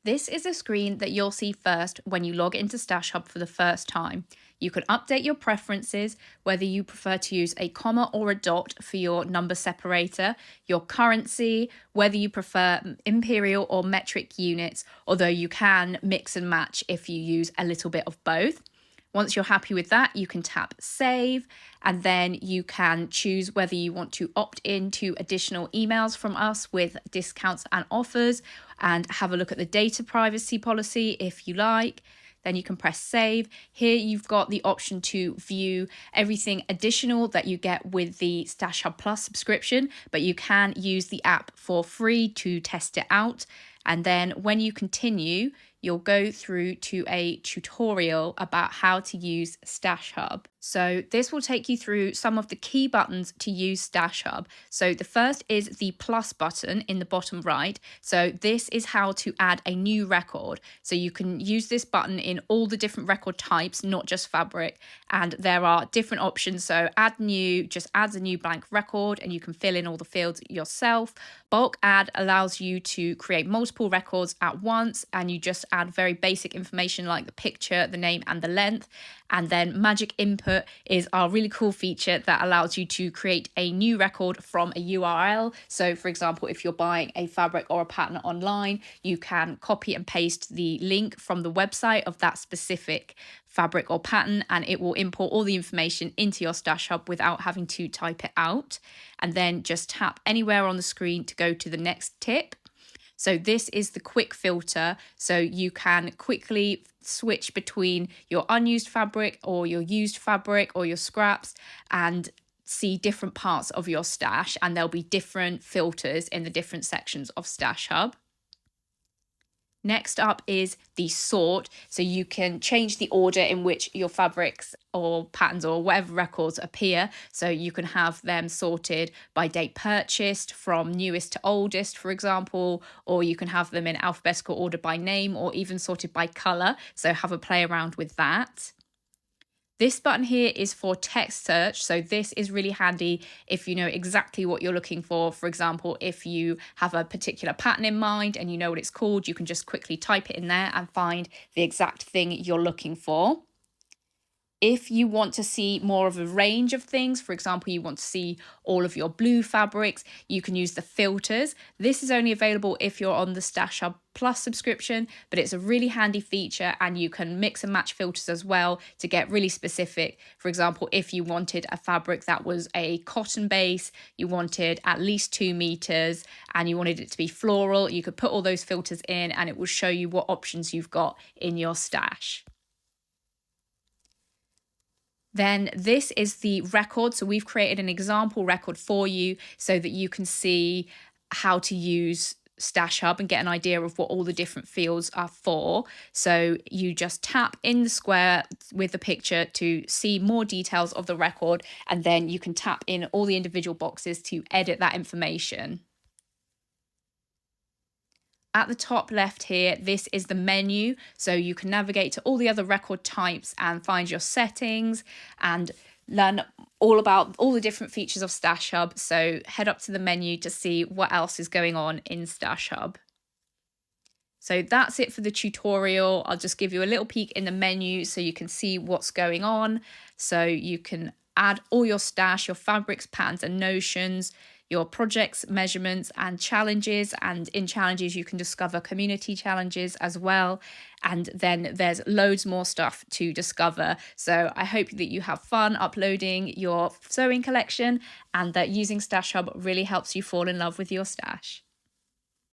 This is a screen that you'll see first when you log into Stash Hub for the first time. You can update your preferences, whether you prefer to use a comma or a dot for your number separator, your currency, whether you prefer imperial or metric units, although you can mix and match if you use a little bit of both. Once you're happy with that, you can tap save, and then you can choose whether you want to opt in to additional emails from us with discounts and offers, and have a look at the data privacy policy if you like. Then you can press save. Here you've got the option to view everything additional that you get with the Stash Hub Plus subscription, but you can use the app for free to test it out. And then when you continue, you'll go through to a tutorial about how to use Stash Hub. So this will take you through some of the key buttons to use Stash Hub. So the first is the plus button in the bottom right. So this is how to add a new record. So you can use this button in all the different record types, not just fabric. And there are different options. So add new just adds a new blank record, and you can fill in all the fields yourself. Bulk add allows you to create multiple records at once, and you just add very basic information like the picture, the name, and the length. And then magic input is our really cool feature that allows you to create a new record from a URL. So for example, if you're buying a fabric or a pattern online, you can copy and paste the link from the website of that specific fabric or pattern, and it will import all the information into your Stash Hub without having to type it out. And then just tap anywhere on the screen to go to the next tip. So this is the quick filter, so you can quickly switch between your unused fabric or your used fabric or your scraps and see different parts of your stash, and there'll be different filters in the different sections of Stash Hub. Next up is the sort, so you can change the order in which your fabrics or patterns or whatever records appear. So you can have them sorted by date purchased from newest to oldest, for example, or you can have them in alphabetical order by name, or even sorted by color. So have a play around with that. This button here is for text search, so this is really handy if you know exactly what you're looking for. For example, if you have a particular pattern in mind and you know what it's called, you can just quickly type it in there and find the exact thing you're looking for. If you want to see more of a range of things, for example, you want to see all of your blue fabrics, you can use the filters. This is only available if you're on the Stash Hub Plus subscription, but it's a really handy feature, and you can mix and match filters as well to get really specific. For example, if you wanted a fabric that was a cotton base, you wanted at least 2 meters, and you wanted it to be floral, you could put all those filters in and it will show you what options you've got in your stash. Then this is the record. So we've created an example record for you so that you can see how to use Stash Hub and get an idea of what all the different fields are for. So you just tap in the square with the picture to see more details of the record, and then you can tap in all the individual boxes to edit that information. At the top left here, this is the menu, so you can navigate to all the other record types and find your settings and learn all about all the different features of Stash Hub. So head up to the menu to see what else is going on in Stash Hub. So that's it for the tutorial. I'll just give you a little peek in the menu so you can see what's going on. So you can add all your stash, your fabrics, patterns and notions, your projects, measurements and challenges, and in challenges you can discover community challenges as well, and then there's loads more stuff to discover. So I hope that you have fun uploading your sewing collection and that using Stash Hub really helps you fall in love with your stash.